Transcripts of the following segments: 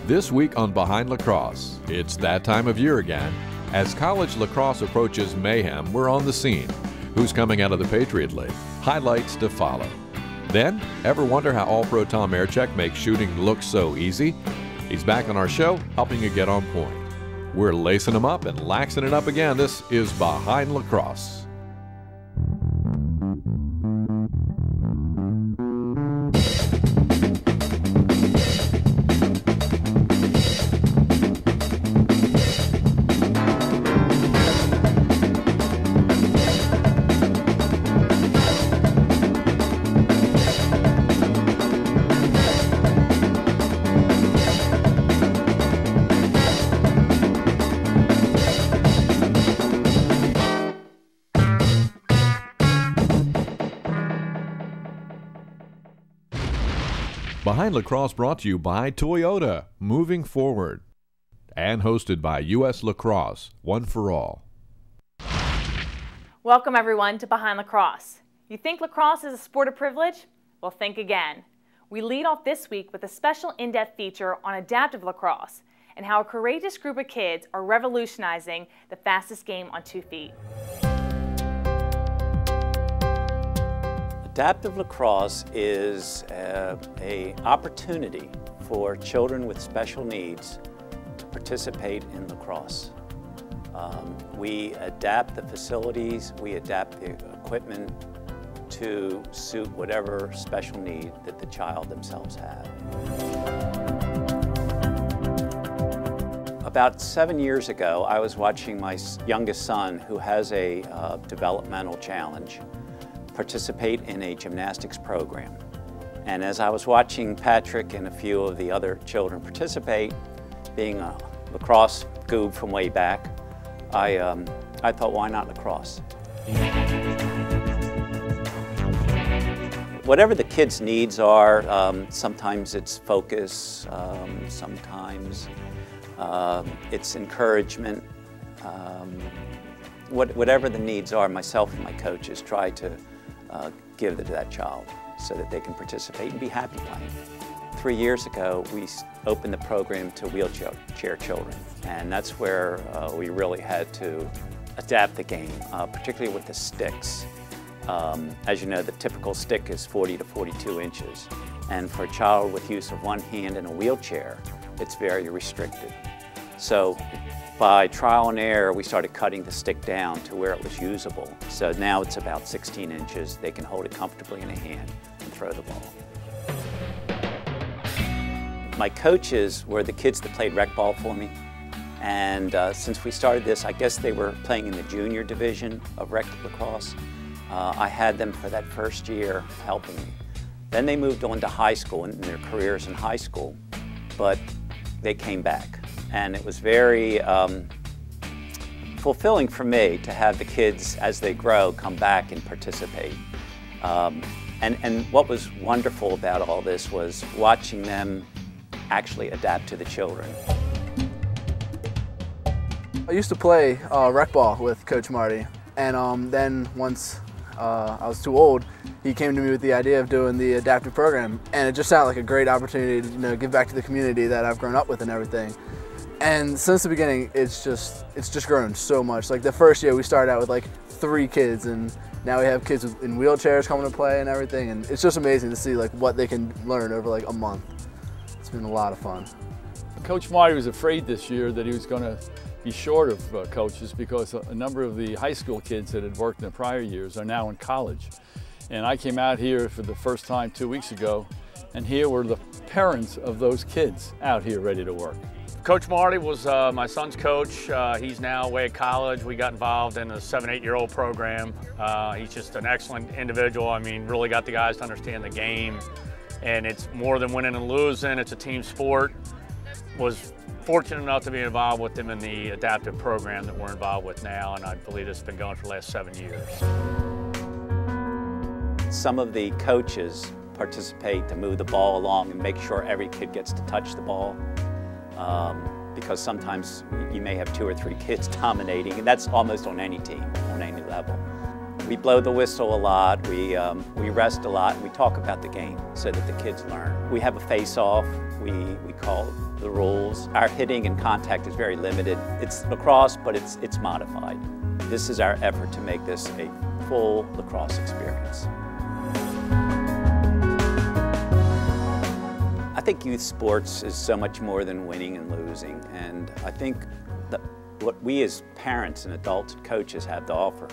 This week on Behind Lacrosse, it's that time of year again. As college lacrosse approaches mayhem, we're on the scene. Who's coming out of the Patriot League? Highlights to follow. Then, ever wonder how All-Pro Tom Aircheck makes shooting look so easy? He's back on our show, helping you get on point. We're lacing them up and laxing it up again. This is Behind Lacrosse. Behind Lacrosse brought to you by Toyota, moving forward, and hosted by U.S. Lacrosse, one for all. Welcome everyone to Behind Lacrosse. You think lacrosse is a sport of privilege? Well, think again. We lead off this week with a special in-depth feature on adaptive lacrosse and how a courageous group of kids are revolutionizing the fastest game on 2 feet. Adaptive lacrosse is an opportunity for children with special needs to participate in lacrosse. We adapt the facilities, we adapt the equipment to suit whatever special need that the child themselves have. About 7 years ago, I was watching my youngest son, who has a developmental challenge, participate in a gymnastics program. And as I was watching Patrick and a few of the other children participate, being a lacrosse goob from way back, I thought, why not lacrosse? Whatever the kids' needs are, sometimes it's focus, sometimes it's encouragement. Whatever the needs are, myself and my coaches try to give it to that child so that they can participate and be happy playing. 3 years ago, we opened the program to wheelchair children, and that's where we really had to adapt the game, particularly with the sticks. As you know, the typical stick is 40 to 42 inches, and for a child with use of one hand in a wheelchair, it's very restricted. So by trial and error, we started cutting the stick down to where it was usable. So now it's about 16 inches. They can hold it comfortably in a hand and throw the ball. My coaches were the kids that played rec ball for me. And since we started this, I guess they were playing in the junior division of rec lacrosse. I had them for that first year helping me. Then they moved on to high school and their careers in high school, but they came back. And it was very fulfilling for me to have the kids, as they grow, come back and participate. And what was wonderful about all this was watching them actually adapt to the children. I used to play rec ball with Coach Marty, and then once I was too old, he came to me with the idea of doing the adaptive program, and it just sounded like a great opportunity to give back to the community that I've grown up with and everything. And since the beginning, it's just grown so much. Like the first year, we started out with like 3 kids, and now we have kids in wheelchairs coming to play and everything. And it's just amazing to see like what they can learn over like a month. It's been a lot of fun. Coach Marty was afraid this year that he was going to be short of coaches because a number of the high school kids that had worked in the prior years are now in college. And I came out here for the first time 2 weeks ago, and here were the parents of those kids out here ready to work. Coach Marty was my son's coach. He's now away at college. We got involved in a 7-8-year-old program. He's just an excellent individual. I mean, really got the guys to understand the game. And it's more than winning and losing. It's a team sport. Was fortunate enough to be involved with them in the adaptive program that we're involved with now, and I believe it's been going for the last 7 years. Some of the coaches participate to move the ball along and make sure every kid gets to touch the ball. Because sometimes you may have 2 or 3 kids dominating, and that's almost on any team, on any level. We blow the whistle a lot, we rest a lot, and we talk about the game so that the kids learn. We have a face-off we call the rules. Our hitting and contact is very limited. It's lacrosse, but it's modified. This is our effort to make this a full lacrosse experience. I think youth sports is so much more than winning and losing, and I think that what we as parents and adults and coaches have to offer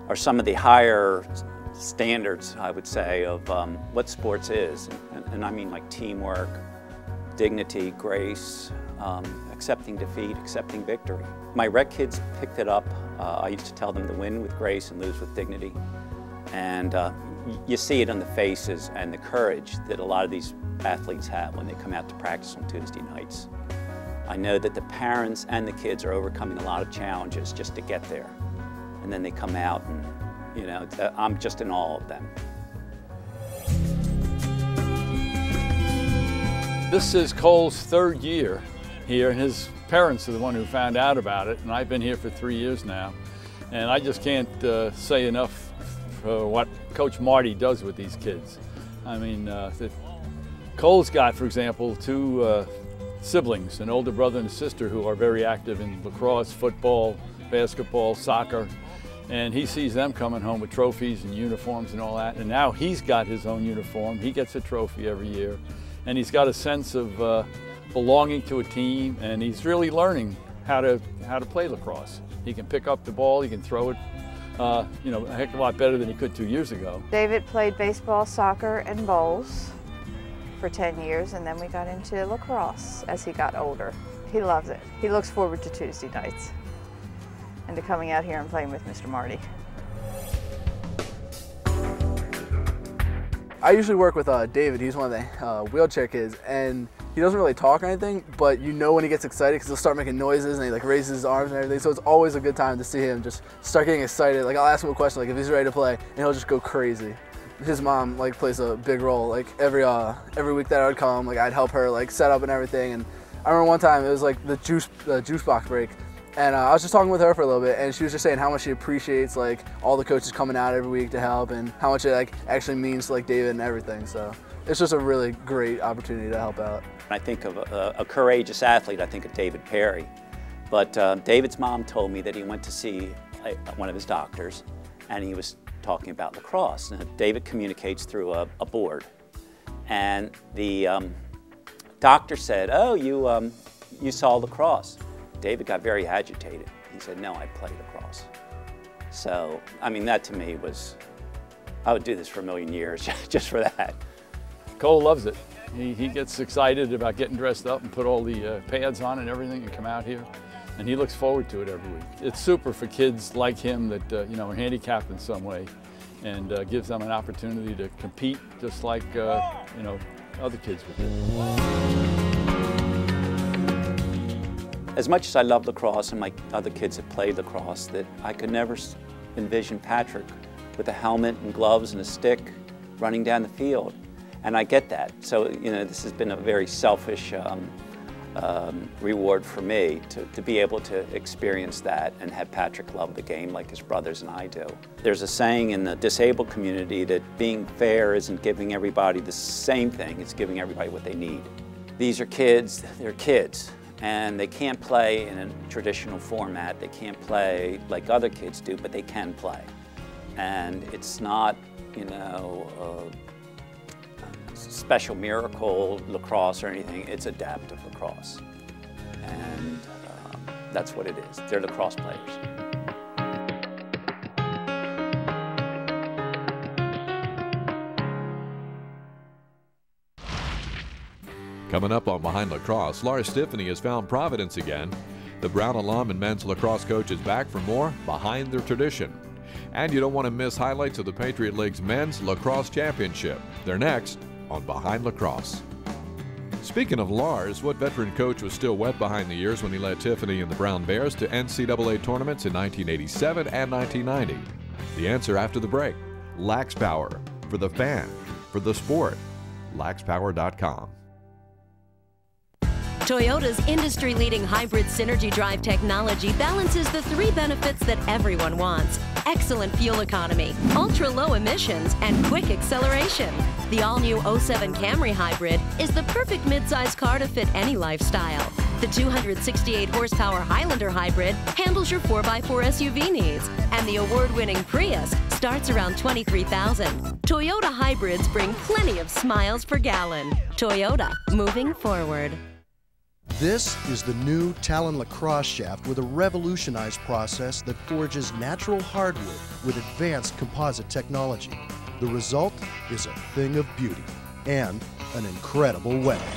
are some of the higher standards, I would say, of what sports is. And I mean like teamwork, dignity, grace, accepting defeat, accepting victory. My rec kids picked it up. I used to tell them to win with grace and lose with dignity. And you see it on the faces and the courage that a lot of these athletes have when they come out to practice on Tuesday nights. I know that the parents and the kids are overcoming a lot of challenges just to get there. And then they come out and, you know, I'm just in awe of them. This is Cole's third year here, and his parents are the one who found out about it, and I've been here for 3 years now. And I just can't say enough for what Coach Marty does with these kids. I mean, Cole's got, for example, two siblings, an older brother and a sister who are very active in lacrosse, football, basketball, soccer. And he sees them coming home with trophies and uniforms and all that. And now he's got his own uniform. He gets a trophy every year. And he's got a sense of belonging to a team, and he's really learning how to play lacrosse. He can pick up the ball, he can throw it, you know, a heck of a lot better than he could 2 years ago. David played baseball, soccer, and bowls for 10 years, and then we got into lacrosse as he got older. He loves it. He looks forward to Tuesday nights and to coming out here and playing with Mr. Marty. I usually work with David. He's one of the wheelchair kids, and he doesn't really talk or anything, but you know when he gets excited because he'll start making noises and he like raises his arms and everything. So it's always a good time to see him just start getting excited. Like I'll ask him a question, like if he's ready to play, and he'll just go crazy. His mom like plays a big role. Like every week that I would come, like I'd help her like set up and everything. And I remember one time it was like the juice box break. And I was just talking with her for a little bit, and she was just saying how much she appreciates like all the coaches coming out every week to help, and how much it like actually means to like David and everything. So it's just a really great opportunity to help out. I think of a courageous athlete, I think of David Perry. But David's mom told me that he went to see one of his doctors, and he was talking about lacrosse. And David communicates through a board, and the doctor said, "Oh, you saw lacrosse." David got very agitated. He said, "No, I play lacrosse." So, I mean, that to me was, I would do this for a million years just for that. Cole loves it. He gets excited about getting dressed up and put all the pads on and everything and come out here. And he looks forward to it every week. It's super for kids like him that you know, are handicapped in some way, and gives them an opportunity to compete just like you know, other kids would do. As much as I love lacrosse and my other kids have played lacrosse, that I could never envision Patrick with a helmet and gloves and a stick running down the field. And I get that. So, you know, this has been a very selfish reward for me to be able to experience that and have Patrick love the game like his brothers and I do. There's a saying in the disabled community that being fair isn't giving everybody the same thing, it's giving everybody what they need. These are kids, they're kids. And they can't play in a traditional format. They can't play like other kids do, but they can play. And it's not, you know, a special miracle lacrosse or anything. It's adaptive lacrosse. And that's what it is. They're lacrosse players. Coming up on Behind Lacrosse, Laura Stiffany has found Providence again. The Brown alum and men's lacrosse coach is back for more Behind the Tradition. And you don't want to miss highlights of the Patriot League's Men's Lacrosse Championship. They're next on Behind Lacrosse. Speaking of Lars, what veteran coach was still wet behind the ears when he led Tiffany and the Brown Bears to NCAA tournaments in 1987 and 1990? The answer after the break. Lax Power. For the fan. For the sport. LaxPower.com. Toyota's industry-leading hybrid Synergy Drive technology balances the three benefits that everyone wants: excellent fuel economy, ultra-low emissions, and quick acceleration. The all-new 07 Camry Hybrid is the perfect midsize car to fit any lifestyle. The 268 horsepower Highlander Hybrid handles your 4x4 SUV needs, and the award-winning Prius starts around $23,000. Toyota hybrids bring plenty of smiles per gallon. Toyota, moving forward. This is the new Talon Lacrosse shaft with a revolutionized process that forges natural hardwood with advanced composite technology. The result is a thing of beauty and an incredible weapon.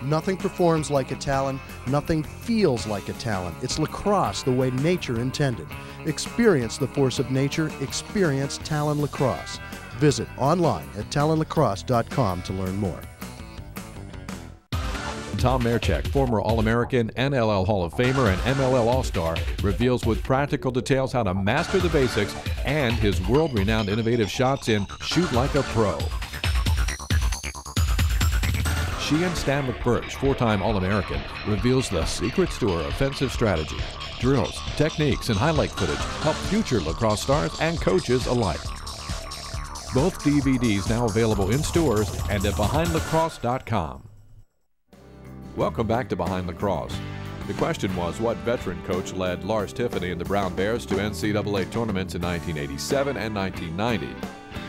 Nothing performs like a Talon, nothing feels like a Talon. It's lacrosse the way nature intended. Experience the force of nature, experience Talon Lacrosse. Visit online at talonlacrosse.com to learn more. Tom Merchek, former All-American, NLL Hall of Famer, and MLL All-Star, reveals with practical details how to master the basics and his world-renowned innovative shots in Shoot Like a Pro. Sheehan Stanwick Birch, four-time All-American, reveals the secrets to her offensive strategy. Drills, techniques, and highlight footage help future lacrosse stars and coaches alike. Both DVDs now available in stores and at BehindLacrosse.com. Welcome back to Behind Lacrosse. The question was, what veteran coach led Lars Tiffany and the Brown Bears to NCAA tournaments in 1987 and 1990?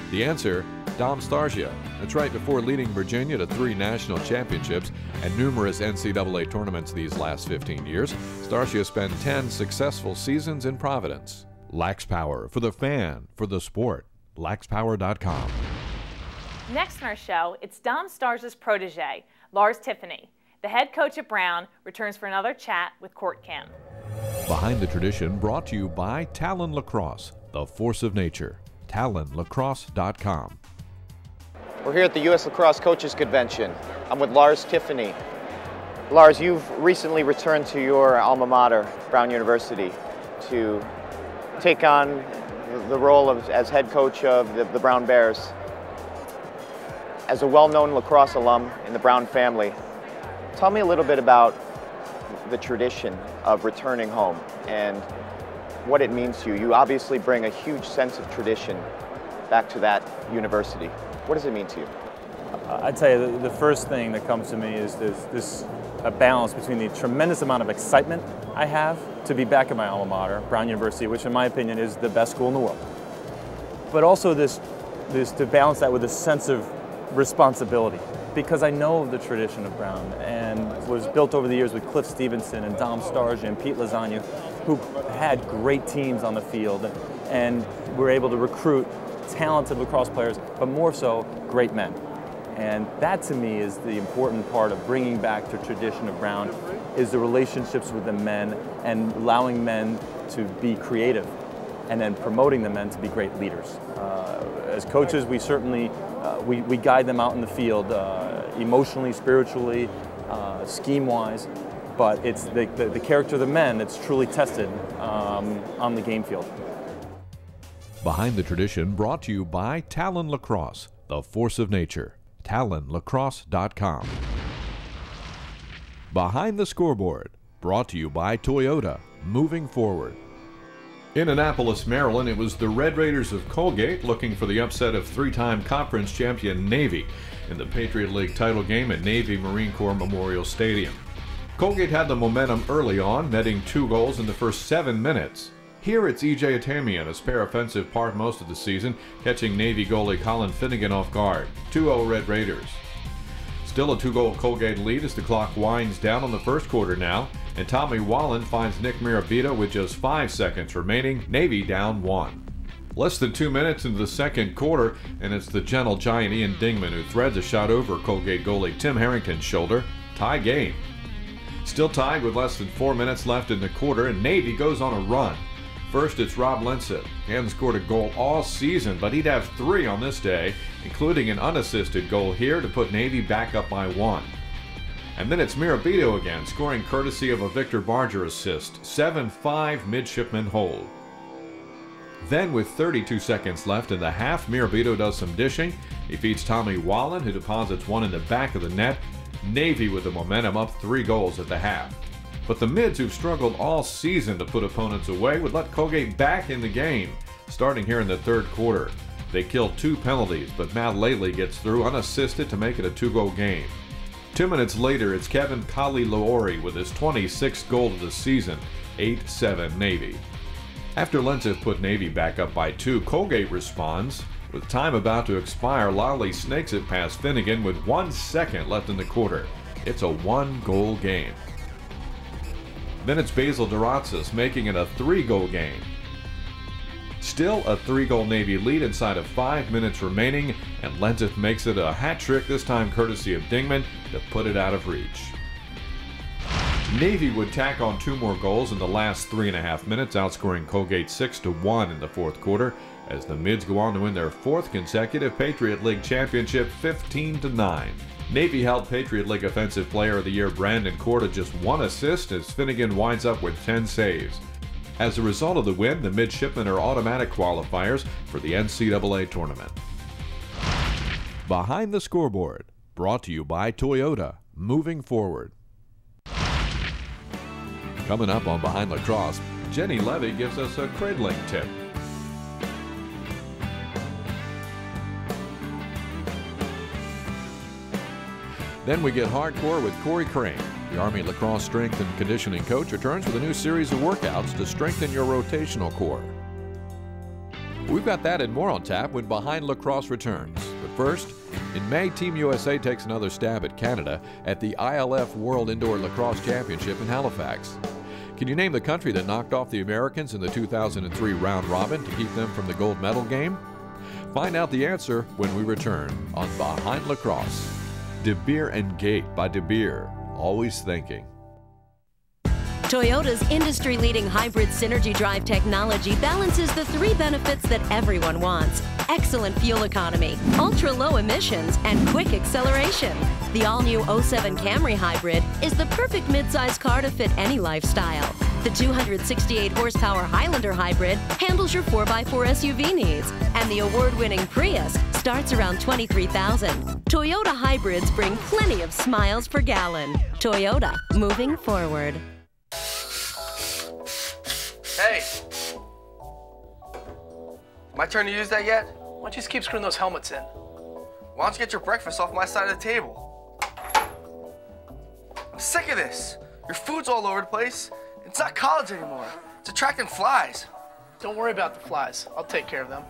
The answer, Dom Starsia. That's right, before leading Virginia to 3 national championships and numerous NCAA tournaments these last 15 years, Starsia spent 10 successful seasons in Providence. Lax Power, for the fan, for the sport. LaxPower.com. Next on our show, it's Dom Starsia's protege, Lars Tiffany. The head coach at Brown returns for another chat with Court Kim. Behind the Tradition, brought to you by Talon Lacrosse, the force of nature. TalonLacrosse.com. We're here at the U.S. Lacrosse Coaches Convention. I'm with Lars Tiffany. Lars, you've recently returned to your alma mater, Brown University, to take on the role as head coach of the Brown Bears. As a well-known lacrosse alum in the Brown family, tell me a little bit about the tradition of returning home and what it means to you. You obviously bring a huge sense of tradition back to that university. What does it mean to you? I'd tell you the first thing that comes to me is this a balance between the tremendous amount of excitement I have to be back at my alma mater, Brown University, which in my opinion is the best school in the world. But also this to balance that with a sense of responsibility, because I know the tradition of Brown and was built over the years with Cliff Stevenson and Dom Starsia and Pete Lasagna, who had great teams on the field and were able to recruit talented lacrosse players, but more so, great men. And that to me is the important part of bringing back the tradition of Brown, is the relationships with the men and allowing men to be creative and then promoting the men to be great leaders. As coaches, we certainly we guide them out in the field emotionally, spiritually, scheme-wise, but it's the character of the men that's truly tested on the game field. Behind the Tradition, brought to you by Talon Lacrosse, the force of nature. TalonLacrosse.com. Behind the Scoreboard, brought to you by Toyota, moving forward. In Annapolis, Maryland, it was the Red Raiders of Colgate looking for the upset of 3-time conference champion Navy in the Patriot League title game at Navy Marine Corps Memorial Stadium. Colgate had the momentum early on, netting 2 goals in the first 7 minutes. Here it's E.J. Atamian, a spare offensive part most of the season, catching Navy goalie Colin Finnegan off guard. 2-0 Red Raiders. Still a 2-goal Colgate lead as the clock winds down on the first quarter now, and Tommy Wallen finds Nick Mirabito with just 5 seconds remaining, Navy down 1. Less than 2 minutes into the second quarter, and it's the gentle giant Ian Dingman who threads a shot over Colgate goalie Tim Harrington's shoulder. Tie game. Still tied with less than 4 minutes left in the quarter, and Navy goes on a run. First, it's Rob Linsett. He hadn't scored a goal all season, but he'd have 3 on this day, including an unassisted goal here to put Navy back up by 1. And then it's Mirabito again, scoring courtesy of a Victor Barger assist. 7-5 midshipman hold. Then with 32 seconds left in the half, Mirabito does some dishing. He feeds Tommy Wallen, who deposits 1 in the back of the net. Navy with the momentum up 3 goals at the half. But the Mids, who've struggled all season to put opponents away, would let Colgate back in the game, starting here in the third quarter. They killed 2 penalties, but Matt Laley gets through unassisted to make it a 2-goal game. 2 minutes later, it's Kevin Kali-Laori with his 26th goal of the season, 8-7 Navy. After Lenseth put Navy back up by 2, Colgate responds. With time about to expire, Lally snakes it past Finnegan with 1 second left in the quarter. It's a 1-goal game. Then it's Basil Duratzis making it a 3-goal game. Still a 3-goal Navy lead inside of 5 minutes remaining, and Lenseth makes it a hat trick, this time courtesy of Dingman, to put it out of reach. Navy would tack on 2 more goals in the last 3.5 minutes, outscoring Colgate 6-1 in the fourth quarter, as the Mids go on to win their 4th consecutive Patriot League championship 15-9. Navy held Patriot League Offensive Player of the Year Brandon Core to just 1 assist, as Finnegan winds up with 10 saves. As a result of the win, the Midshipmen are automatic qualifiers for the NCAA tournament. Behind the Scoreboard, brought to you by Toyota, moving forward. Coming up on Behind Lacrosse, Jenny Levy gives us a cradling tip. Then we get hardcore with Corey Crane. The Army Lacrosse strength and conditioning coach returns with a new series of workouts to strengthen your rotational core. We've got that and more on tap when Behind Lacrosse returns. But first, in May, Team USA takes another stab at Canada at the ILF World Indoor Lacrosse Championship in Halifax. Can you name the country that knocked off the Americans in the 2003 round robin to keep them from the gold medal game? Find out the answer when we return on Behind Lacrosse. De Beer and Gate by De Beer, always thinking. Toyota's industry-leading hybrid Synergy Drive technology balances the 3 benefits that everyone wants: excellent fuel economy, ultra-low emissions, and quick acceleration. The all-new 07 Camry Hybrid is the perfect midsize car to fit any lifestyle. The 268 horsepower Highlander Hybrid handles your 4x4 SUV needs, and the award-winning Prius starts around $23,000. Toyota hybrids bring plenty of smiles per gallon. Toyota, moving forward. Hey! My turn to use that yet? Why don't you just keep screwing those helmets in? Why don't you get your breakfast off my side of the table? I'm sick of this. Your food's all over the place. It's not college anymore. It's attracting flies. Don't worry about the flies. I'll take care of them.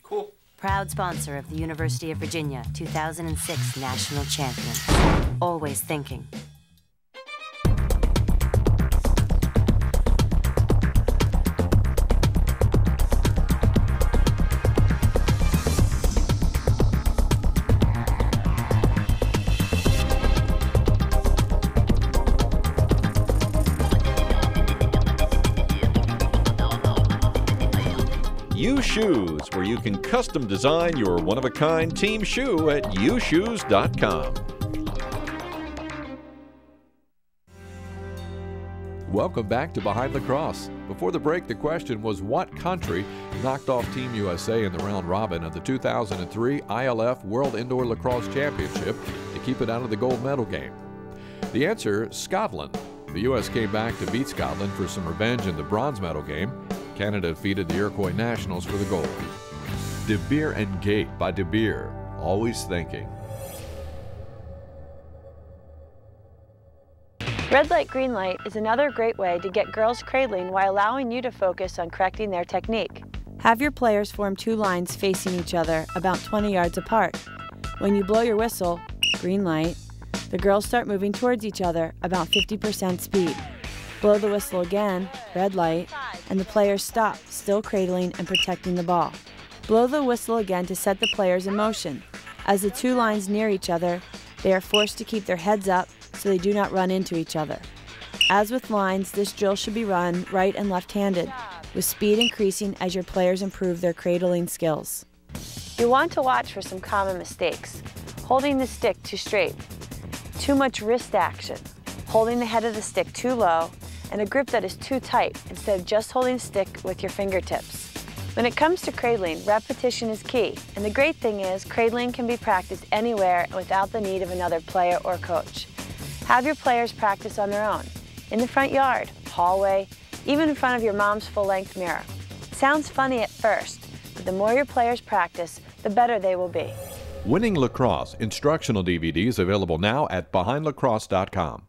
Cool. Proud sponsor of the University of Virginia 2006 National Champion. Always thinking. Shoes, where you can custom design your one-of-a-kind team shoe at ushoes.com. Welcome back to Behind Lacrosse. Before the break, the question was what country knocked off Team USA in the round robin of the 2003 ILF World Indoor Lacrosse Championship to keep it out of the gold medal game? The answer, Scotland. The U.S. came back to beat Scotland for some revenge in the bronze medal game. Canada defeated the Iroquois Nationals for the gold. De Beer and Gate by De Beer, always thinking. Red light, green light is another great way to get girls cradling while allowing you to focus on correcting their technique. Have your players form 2 lines facing each other about 20 yards apart. When you blow your whistle, green light, the girls start moving towards each other about 50% speed. Blow the whistle again, red light, and the players stop, still cradling and protecting the ball. Blow the whistle again to set the players in motion. As the 2 lines near each other, they are forced to keep their heads up so they do not run into each other. As with lines, this drill should be run right and left-handed, with speed increasing as your players improve their cradling skills. You want to watch for some common mistakes. Holding the stick too straight, too much wrist action, holding the head of the stick too low, and a grip that is too tight instead of just holding the stick with your fingertips. When it comes to cradling, repetition is key, and the great thing is cradling can be practiced anywhere without the need of another player or coach. Have your players practice on their own, in the front yard, hallway, even in front of your mom's full-length mirror. Sounds funny at first, but the more your players practice, the better they will be. Winning Lacrosse instructional DVDs available now at BehindLacrosse.com.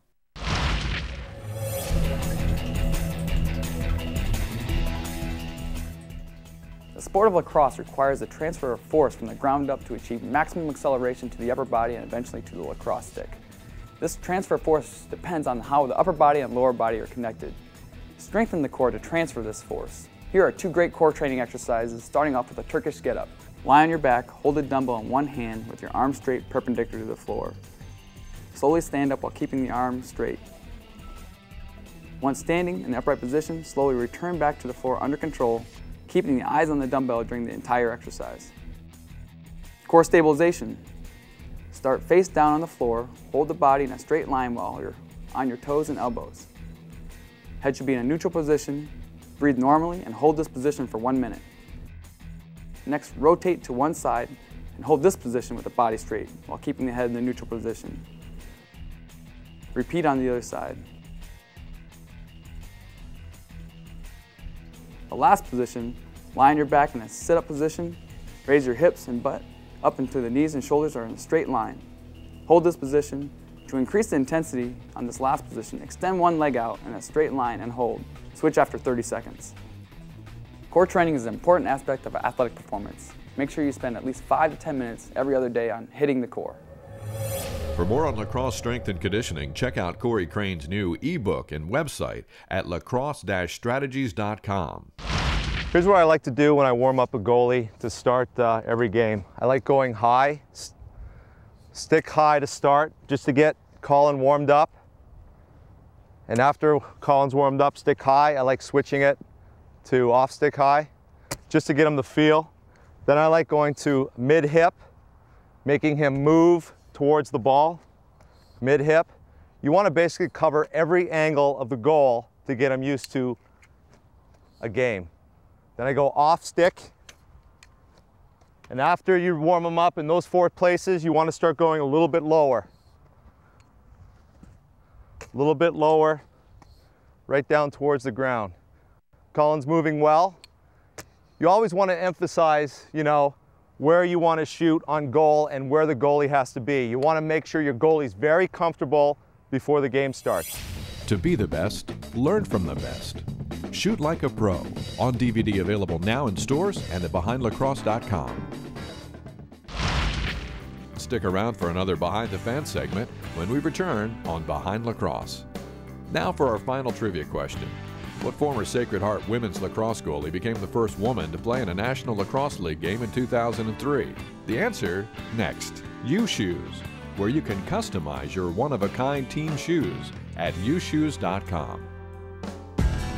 The sport of lacrosse requires the transfer of force from the ground up to achieve maximum acceleration to the upper body and eventually to the lacrosse stick. This transfer of force depends on how the upper body and lower body are connected. Strengthen the core to transfer this force. Here are 2 great core training exercises, starting off with a Turkish get-up. Lie on your back, hold a dumbbell in one hand with your arms straight perpendicular to the floor. Slowly stand up while keeping the arms straight. Once standing in the upright position, slowly return back to the floor under control, keeping the eyes on the dumbbell during the entire exercise. Core stabilization. Start face down on the floor, hold the body in a straight line while you're on your toes and elbows. Head should be in a neutral position. Breathe normally and hold this position for 1 minute. Next, rotate to one side and hold this position with the body straight while keeping the head in the neutral position. Repeat on the other side. The last position, lie on your back in a sit-up position. Raise your hips and butt up until the knees and shoulders are in a straight line. Hold this position. To increase the intensity on this last position, extend one leg out in a straight line and hold. Switch after 30 seconds. Core training is an important aspect of athletic performance. Make sure you spend at least 5 to 10 minutes every other day on hitting the core. For more on lacrosse strength and conditioning, check out Corey Crane's new ebook and website at lacrosse-strategies.com. Here's what I like to do when I warm up a goalie to start every game. I like going high, stick high to start, just to get Colin warmed up. And after Colin's warmed up, stick high, I like switching it to off stick high, just to get him the feel. Then I like going to mid-hip, making him move towards the ball, mid-hip. You want to basically cover every angle of the goal to get him used to a game. Then I go off stick, and after you warm them up in those 4 places, you want to start going a little bit lower. A little bit lower, right down towards the ground. Colin's moving well. You always want to emphasize, where you want to shoot on goal and where the goalie has to be. You want to make sure your goalie's very comfortable before the game starts. To be the best, learn from the best. Shoot Like a Pro, on DVD available now in stores and at BehindLacrosse.com. Stick around for another Behind the Fence segment when we return on Behind Lacrosse. Now for our final trivia question. What former Sacred Heart women's lacrosse goalie became the first woman to play in a National Lacrosse League game in 2003? The answer, next. U-Shoes, where you can customize your one-of-a-kind team shoes at ushoes.com.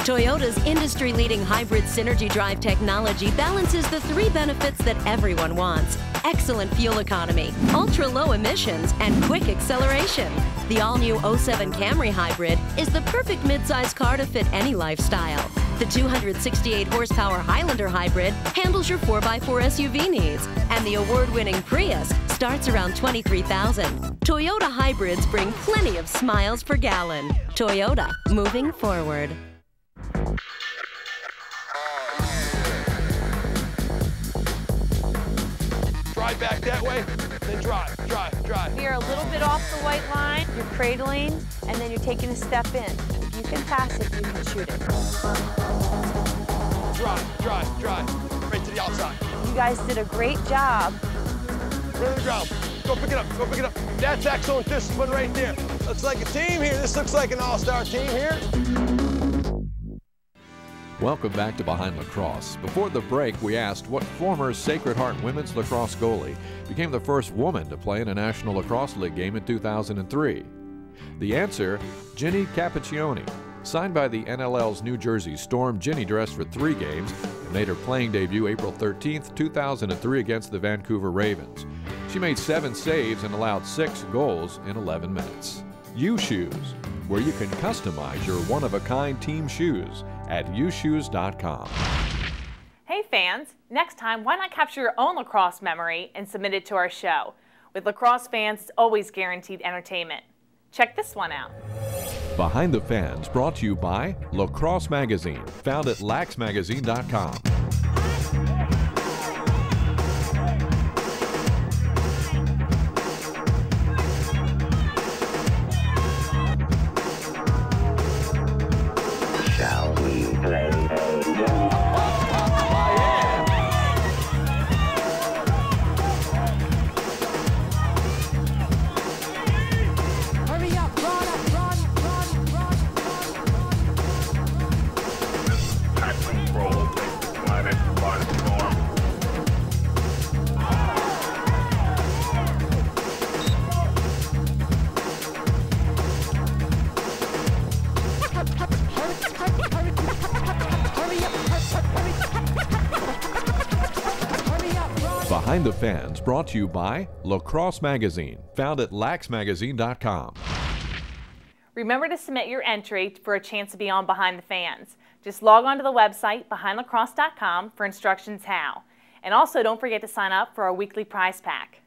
Toyota's industry-leading hybrid Synergy Drive technology balances the 3 benefits that everyone wants. Excellent fuel economy, ultra-low emissions, and quick acceleration. The all-new 07 Camry Hybrid is the perfect midsize car to fit any lifestyle. The 268 horsepower Highlander Hybrid handles your 4x4 SUV needs. And the award-winning Prius starts around $23,000. Toyota hybrids bring plenty of smiles per gallon. Toyota, moving forward. Drive back that way, then drive. You're a little bit off the white line, you're cradling, and then you're taking a step in. If you can pass it, you can shoot it. Drive, right to the outside. You guys did a great job. Go to the ground. Go pick it up. That's excellent discipline right there. Looks like a team here. This looks like an all-star team here. Welcome back to Behind Lacrosse. Before the break, we asked what former Sacred Heart women's lacrosse goalie became the first woman to play in a National Lacrosse League game in 2003. The answer, Ginny Capiccioni. Signed by the NLL's New Jersey Storm, Ginny dressed for 3 games and made her playing debut April 13th, 2003 against the Vancouver Ravens. She made 7 saves and allowed 6 goals in 11 minutes. U-Shoes, where you can customize your one-of-a-kind team shoes at ushoes.com. Hey fans, next time why not capture your own lacrosse memory and submit it to our show? With lacrosse fans, it's always guaranteed entertainment. Check this one out. Behind the Fans brought to you by Lacrosse Magazine, found at laxmagazine.com. Shall we play a game? Hurry up, run, run, run, run, run. Control, climate, water storm. Behind the Fans brought to you by Lacrosse Magazine, found at laxmagazine.com. Remember to submit your entry for a chance to be on Behind the Fans. Just log on to the website behindlacrosse.com for instructions how. And also don't forget to sign up for our weekly prize pack.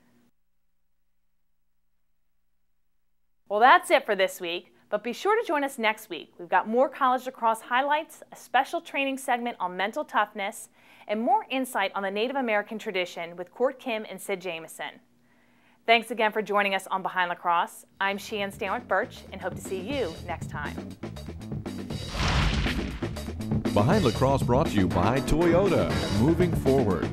Well, that's it for this week, but be sure to join us next week. We've got more college lacrosse highlights, a special training segment on mental toughness, and more insight on the Native American tradition with Court Kim and Sid Jamison. Thanks again for joining us on Behind Lacrosse. I'm Sheehan Stanwyck-Birch and hope to see you next time. Behind Lacrosse brought to you by Toyota, moving forward.